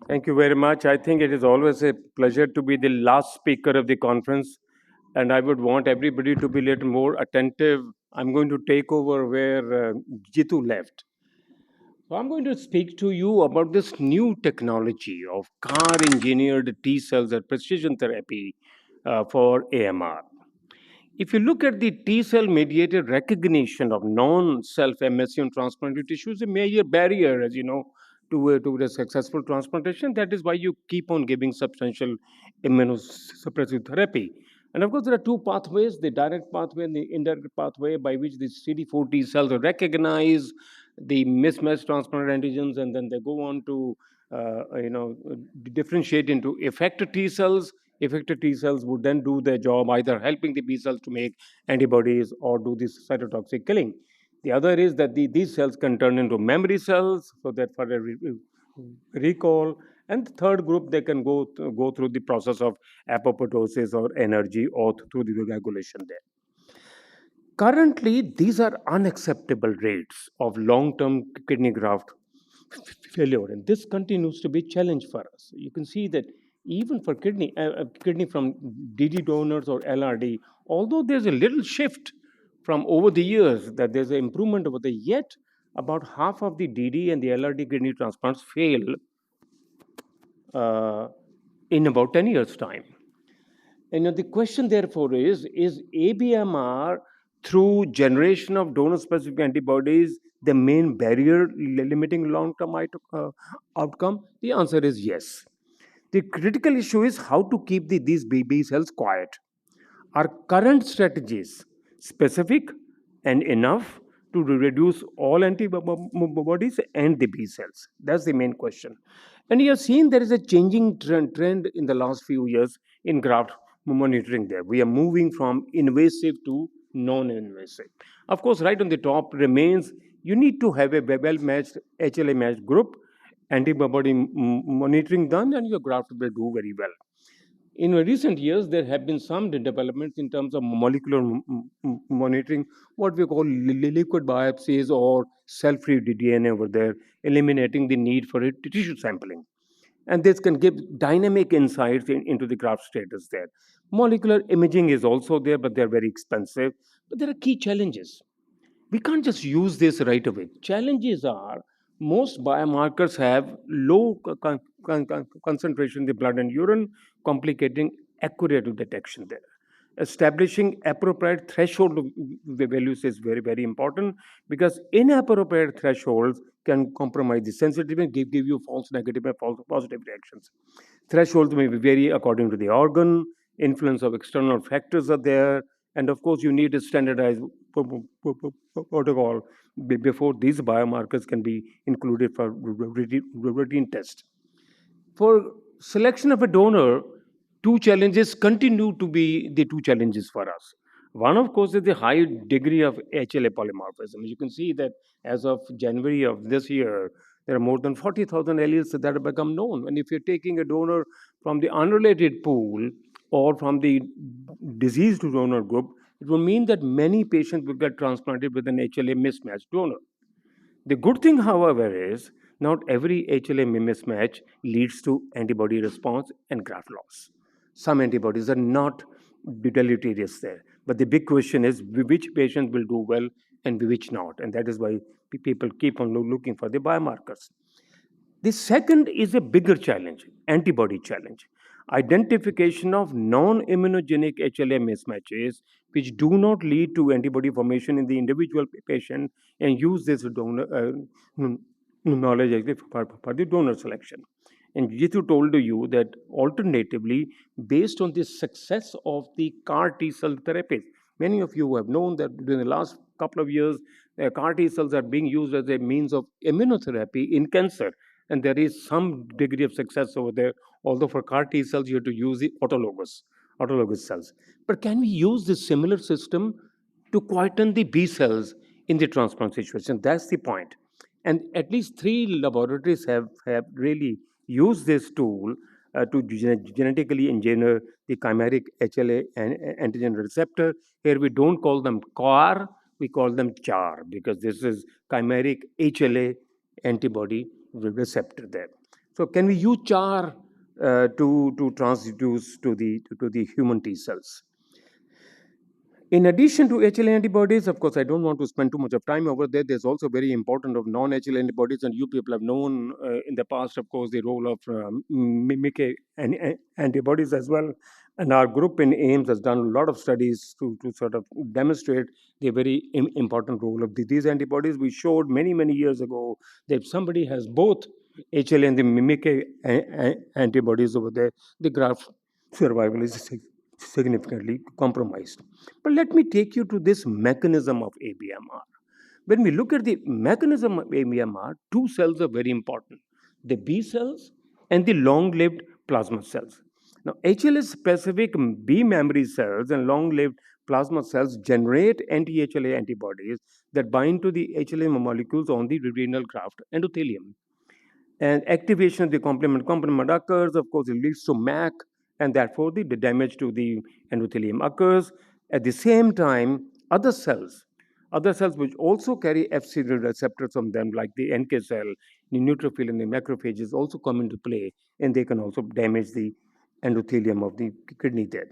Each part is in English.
Thank you very much. I think it is always a pleasure to be the last speaker of the conference, and I would want everybody to be a little more attentive. I'm going to take over where Jitu left. So, I'm going to speak to you about this new technology of car engineered T cells and precision therapy for AMR. If you look at the T cell mediated recognition of non self MSC transplanted tissue, is a major barrier, as you know, to the successful transplantation. That is why you keep on giving substantial immunosuppressive therapy. And of course, there are two pathways, the direct pathway and the indirect pathway, by which the CD4 T cells recognize the mismatched transplanted antigens, and then they go on to differentiate into effector T cells. Effector T cells would then do their job, either helping the B cells to make antibodies or do this cytotoxic killing. The other is that these cells can turn into memory cells, so that for a recall. And the third group, they can go through the process of apoptosis or energy or through the regulation there. Currently, these are unacceptable rates of long-term kidney graft failure, and this continues to be a challenge for us. You can see that even for kidney from DD donors or LRD, although there's a little shift from over the years, that there's an improvement over the yet about half of the DD and the LRD kidney transplants fail uh, in about 10 years' time. And the question, therefore, is ABMR through generation of donor specific antibodies the main barrier limiting long term outcome? The answer is yes. The critical issue is how to keep these BB cells quiet. Are current strategies specific and enough to reduce all antibodies and the B cells? That's the main question. And you have seen there is a changing trend in the last few years in graft monitoring there. We are moving from invasive to non invasive. Of course, right on the top remains you need to have a well matched HLA matched group, antibody monitoring done, and your graft will do very well. In recent years, there have been some developments in terms of molecular monitoring, what we call liquid biopsies or cell-free DNA over there, eliminating the need for tissue sampling. And this can give dynamic insights into the graft status there. Molecular imaging is also there, but they're very expensive. But there are key challenges. We can't just use this right away. Challenges are most biomarkers have low concentration in the blood and urine, complicating accurate detection there. Establishing appropriate threshold values is very, very important, because inappropriate thresholds can compromise the sensitivity and give you false negative and false positive reactions. Thresholds may vary according to the organ, influence of external factors are there, and of course, you need a standardized protocol before these biomarkers can be included for routine tests. For selection of a donor, two challenges continue to be the two challenges for us. One, of course, is the high degree of HLA polymorphism. You can see that as of January of this year, there are more than 40,000 alleles that have become known. And if you're taking a donor from the unrelated pool or from the diseased donor group, it will mean that many patients will get transplanted with an HLA mismatched donor. The good thing, however, is not every HLA mismatch leads to antibody response and graft loss. Some antibodies are not deleterious there. But the big question is which patients will do well and which not. And that is why people keep on looking for the biomarkers. The second is a bigger challenge, antibody challenge. Identification of non immunogenic HLA mismatches which do not lead to antibody formation in the individual patient, and use this knowledge actually for the donor selection. And Jitu told you that alternatively, based on the success of the CAR T cell therapies, many of you have known that during the last couple of years, CAR T cells are being used as a means of immunotherapy in cancer, and there is some degree of success over there. Although for CAR T cells, you have to use the autologous cells. But can we use this similar system to quieten the B cells in the transplant situation? That's the point. And at least three laboratories have really used this tool to genetically engineer the chimeric HLA antigen receptor. Here we don't call them CAR, we call them CHAR, because this is chimeric HLA antibody receptor there. So can we use char to transduce to the human T cells? In addition to HLA antibodies, of course, I don't want to spend too much of time over there. There's also very important of non-HLA antibodies, and you people have known in the past, of course, the role of mimic antibodies as well. And our group in AIMS has done a lot of studies to sort of demonstrate the very important role of these antibodies. We showed many years ago that if somebody has both HLA and the mimic antibodies over there, the graft survival is significantly compromised. But let me take you to this mechanism of ABMR. When we look at the mechanism of ABMR, two cells are very important, the B cells and the long lived plasma cells. Now, HLA specific B memory cells and long lived plasma cells generate anti HLA antibodies that bind to the HLA molecules on the renal graft endothelium. And activation of the complement occurs, of course, it leads to MAC, and therefore the damage to the endothelium occurs. At the same time, other cells which also carry Fc receptors on them, like the NK cell, the neutrophil, and the macrophages, also come into play, and they can also damage the endothelium of the kidney there.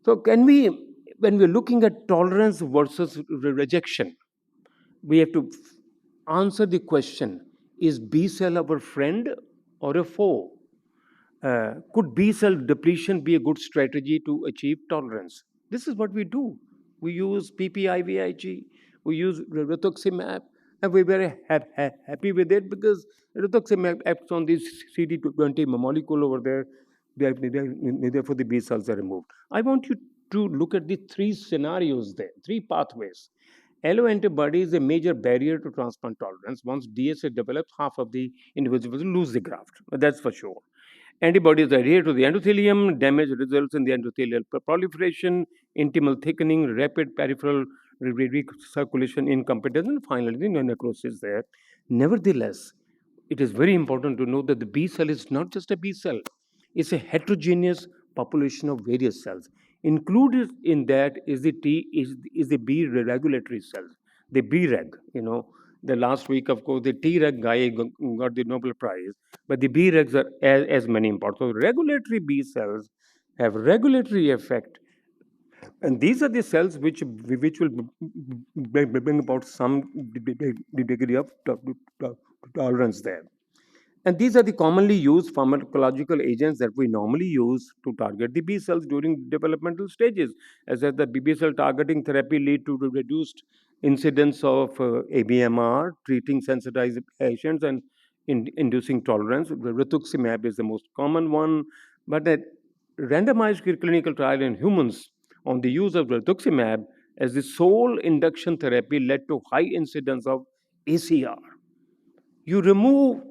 So, when we're looking at tolerance versus rejection, we have to answer the question, is B cell our friend or a foe? Could B cell depletion be a good strategy to achieve tolerance? This is what we do. We use PPIVIG, we use rituximab, and we're very happy with it because rituximab acts on this CD20 molecule over there. Therefore, the B cells are removed. I want you to look at the three scenarios there, three pathways. Alloantibody is a major barrier to transplant tolerance. Once DSA develops, half of the individuals lose the graft. That's for sure. Antibodies adhere to the endothelium. Damage results in the endothelial proliferation, intimal thickening, rapid peripheral recirculation incompetence, and finally the necrosis there. Nevertheless, it is very important to know that the B cell is not just a B cell, it's a heterogeneous population of various cells. Included in that is the B regulatory cells, the B reg. The last week, of course, the T reg guy got the Nobel Prize, but the B regs are as many important. So regulatory B cells have regulatory effect, and these are the cells which will bring about some degree of tolerance there. And these are the commonly used pharmacological agents that we normally use to target the B cells during developmental stages. As that the B cell targeting therapy lead to the reduced incidence of ABMR, treating sensitized patients and inducing tolerance. The rituximab is the most common one, but a randomized clinical trial in humans on the use of rituximab as the sole induction therapy led to high incidence of ACR. You remove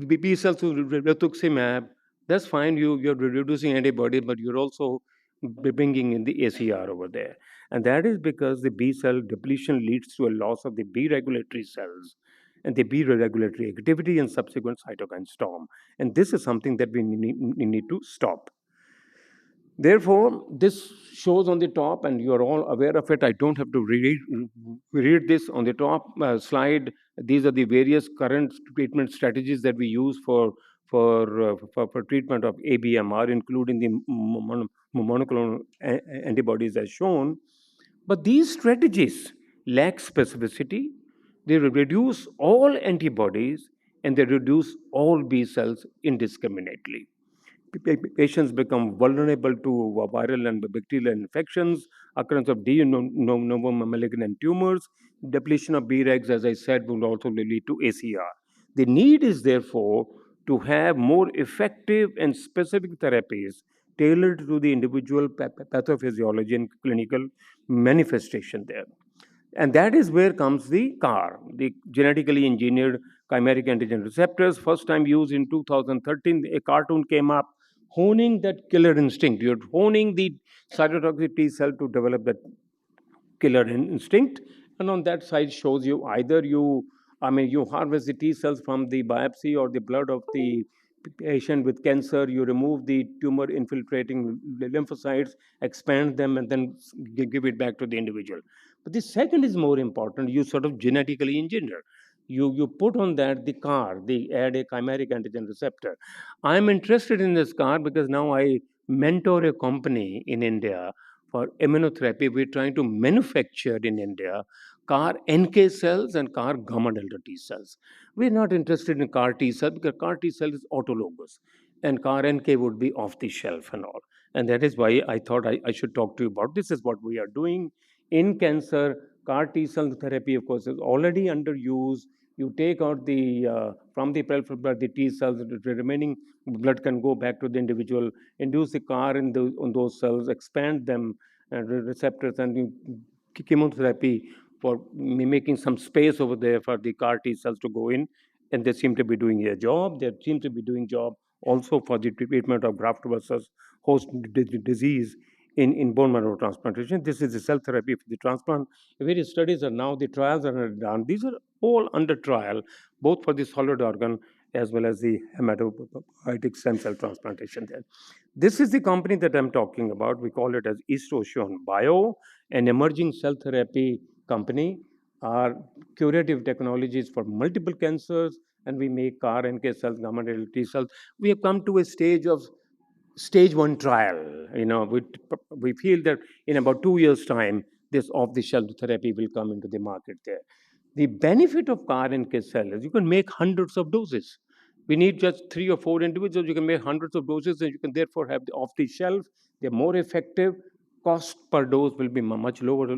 B cells to rituximab, that's fine. You're reducing antibody, but you're also bringing in the ACR over there. And that is because the B cell depletion leads to a loss of the B regulatory cells and the B regulatory activity and subsequent cytokine storm. And this is something that we need to stop. Therefore, this shows on the top, and you are all aware of it. I don't have to read this on the top slide. These are the various current treatment strategies that we use for treatment of ABMR, including the monoclonal antibodies as shown. But these strategies lack specificity. They reduce all antibodies and they reduce all B cells indiscriminately. Patients become vulnerable to viral and bacterial infections, occurrence of de novo malignant tumors, depletion of Bregs, as I said, will also lead to ACR. The need is therefore to have more effective and specific therapies tailored to the individual pathophysiology and clinical manifestation there. And that is where comes the CAR, the genetically engineered chimeric antigen receptors. First time used in 2013, a cartoon came up honing that killer instinct. You're honing the cytotoxic T cell to develop that killer instinct. And on that side shows you either you harvest the T cells from the biopsy or the blood of the patient with cancer, you remove the tumor infiltrating lymphocytes, expand them, and then give it back to the individual. But the second is more important, you sort of genetically engineer. You put on that the CAR, they add a chimeric antigen receptor. I'm interested in this CAR because now I mentor a company in India for immunotherapy. We're trying to manufacture in India CAR NK cells and CAR gamma delta T cells. We're not interested in CAR T cell because CAR T cell is autologous and CAR NK would be off the shelf and all. And that is why I thought I should talk to you about this. Is what we are doing in cancer. CAR T cell therapy, of course, is already under use. You take out the from the peripheral blood the T cells, the remaining blood can go back to the individual, induce the CAR in on those cells, expand them and receptors, and you chemotherapy for making some space over there for the CAR T cells to go in, and they seem to be doing their job. They seem to be doing job also for the treatment of graft versus host disease in bone marrow transplantation. This is the cell therapy for the transplant. Various studies are now, the trials are done. These are all under trial, both for the solid organ as well as the hematopoietic stem cell transplantation. There, this is the company that I'm talking about. We call it as East Ocean Bio, an emerging cell therapy company. Our curative technologies for multiple cancers, and we make CAR, NK cells, gamma delta T cells. We have come to a stage of stage one trial. We feel that in about 2 years' time, this off-the-shelf therapy will come into the market there. The benefit of CAR NK cell is you can make hundreds of doses. We need just 3 or 4 individuals. You can make hundreds of doses, and you can therefore have the off-the-shelf. They're more effective. Cost per dose will be much lower,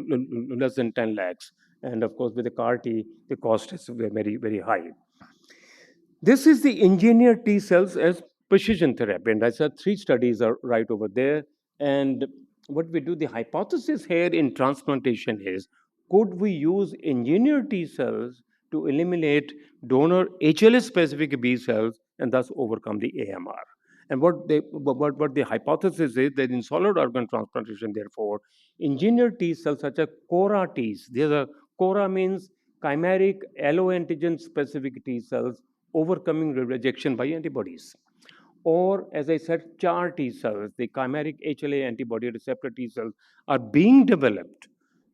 less than 10 lakhs. And of course, with the CAR T, the cost is very, very high. This is the engineered T cells as precision therapy. And I said 3 studies are right over there. And what we do, the hypothesis here in transplantation is, could we use engineered T cells to eliminate donor HLA specific B cells and thus overcome the AMR? And what the hypothesis is that in solid organ transplantation, therefore, engineered T cells such as CORA Ts, these are CORA means chimeric alloantigen specific T cells overcoming rejection by antibodies. Or, as I said, CHAR T cells, the chimeric HLA antibody receptor T cells, are being developed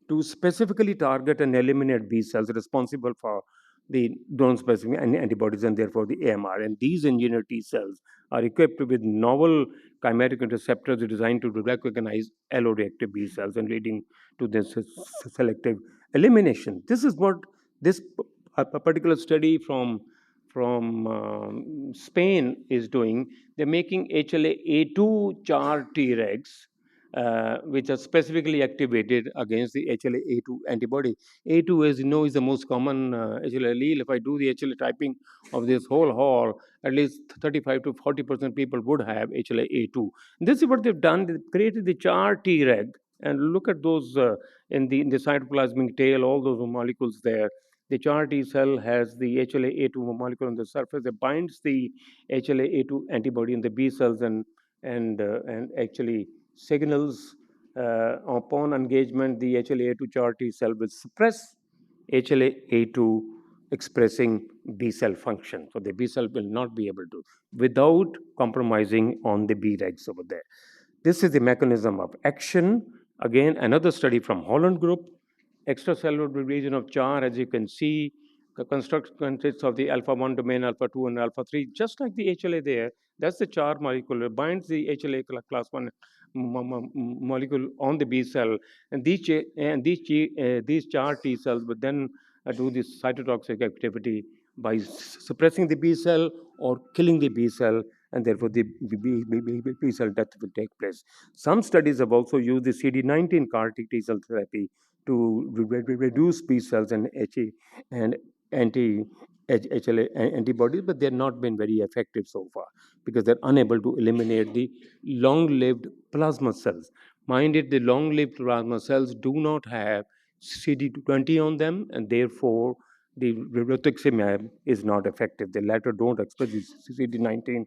to specifically target and eliminate B cells responsible for the donor-specific antibodies and therefore the AMR. And these engineered T cells are equipped with novel chimeric receptors designed to recognize alloreactive B cells and leading to this selective elimination. This is what this particular study from Spain is doing. They're making HLA-A2 CHAR Tregs, which are specifically activated against the HLA-A2 antibody. A2, as you know, is the most common HLA allele. If I do the HLA typing of this whole hall, at least 35 to 40% people would have HLA-A2. This is what they've done. They've created the CHAR Treg, and look at those in the cytoplasmic tail, all those molecules there. The CHAR T cell has the HLA-A2 molecule on the surface. It binds the HLA-A2 antibody in the B cells and actually signals upon engagement the HLA-A2 CHAR T cell will suppress HLA-A2 expressing B cell function. So the B cell will not be able to without compromising on the B regs over there. This is the mechanism of action. Again, another study from Holland Group. Extracellular region of CHAR, as you can see, the construct consists of the alpha 1 domain, alpha 2, and alpha 3, just like the HLA there. That's the CHAR molecule. It binds the HLA class 1 molecule on the B cell. And these CHAR T cells would then do this cytotoxic activity by suppressing the B cell or killing the B cell, and therefore the B cell death will take place. Some studies have also used the CD19 CAR T cell therapy to reduce B cells and anti HLA antibodies, but they're not been very effective so far because they're unable to eliminate the long-lived plasma cells. Mind it, the long-lived plasma cells do not have CD20 on them, and therefore the rituximab is not effective. The latter don't express the CD19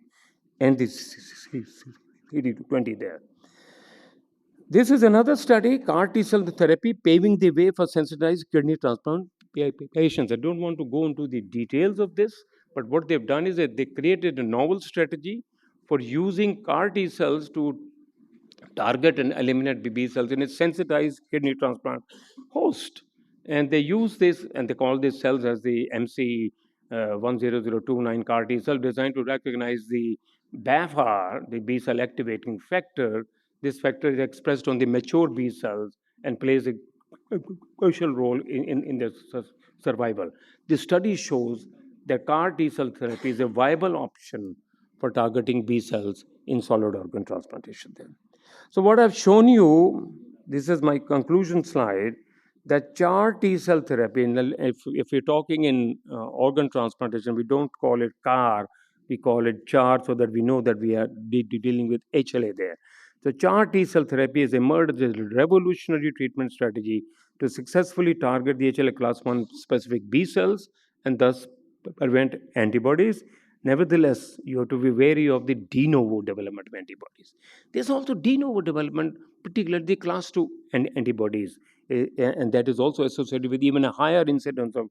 and the CD20 there. This is another study, CAR T cell therapy, paving the way for sensitized kidney transplant patients. I don't want to go into the details of this, but what they've done is that they created a novel strategy for using CAR T cells to target and eliminate B cells in a sensitized kidney transplant host. And they use this and they call these cells as the MC 10029 CAR T cell designed to recognize the BAFR, the B cell activating factor. This factor is expressed on the mature B cells and plays a crucial role in their survival. The study shows that CAR T cell therapy is a viable option for targeting B cells in solid organ transplantation. Then. So, what I've shown you, this is my conclusion slide, that CHAR T cell therapy, if we're talking in organ transplantation, we don't call it CAR, we call it CHAR so that we know that we are dealing with HLA there. So, CHAR T cell therapy has emerged as a revolutionary treatment strategy to successfully target the HLA class 1 specific B cells and thus prevent antibodies. Nevertheless, you have to be wary of the de novo development of antibodies. There's also de novo development, particularly the class 2 antibodies, and that is also associated with even a higher incidence of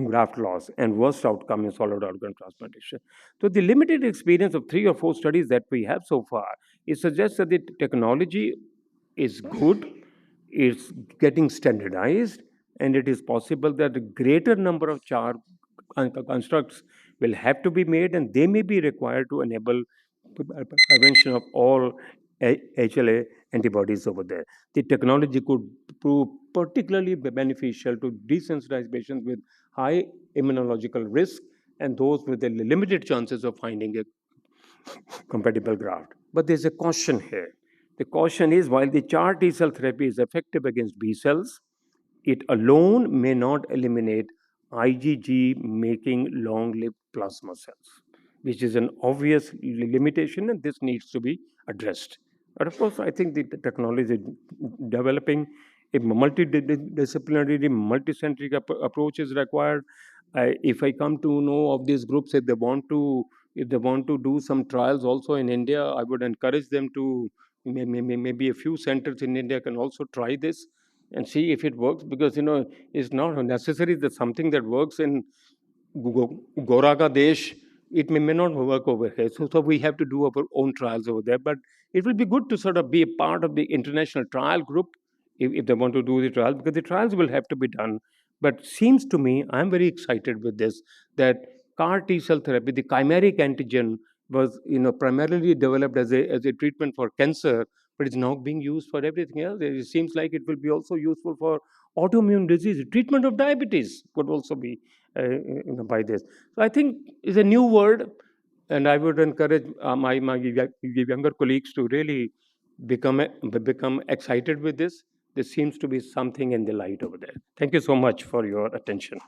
graft loss and worst outcome in solid organ transplantation. So, the limited experience of 3 or 4 studies that we have so far, it suggests that the technology is good, it's getting standardized, and it is possible that a greater number of CHAR constructs will have to be made, and they may be required to enable prevention of all HLA antibodies over there. The technology could prove particularly beneficial to desensitized patients with high immunological risk and those with the limited chances of finding a compatible graft. But there's a caution here. The caution is while the CHAR T cell therapy is effective against B cells, it alone may not eliminate IgG making long lived plasma cells, which is an obvious limitation, and this needs to be addressed. But of course, I think the technology is developing. A multidisciplinary, multicentric approach is required. If I come to know of these groups, if they want to do some trials also in India, I would encourage them to maybe a few centers in India can also try this and see if it works, because it's not necessary that something that works in Goraga Desh, it may not work over here. So we have to do our own trials over there. But it will be good to sort of be a part of the international trial group if they want to do the trials, because the trials will have to be done. But seems to me, I'm very excited with this, that CAR T cell therapy, the chimeric antigen, was primarily developed as a treatment for cancer, but it's now being used for everything else. It seems like it will be also useful for autoimmune disease. Treatment of diabetes could also be by this. So I think it's a new word, and I would encourage my younger colleagues to really become excited with this. There seems to be something in the light over there. Thank you so much for your attention.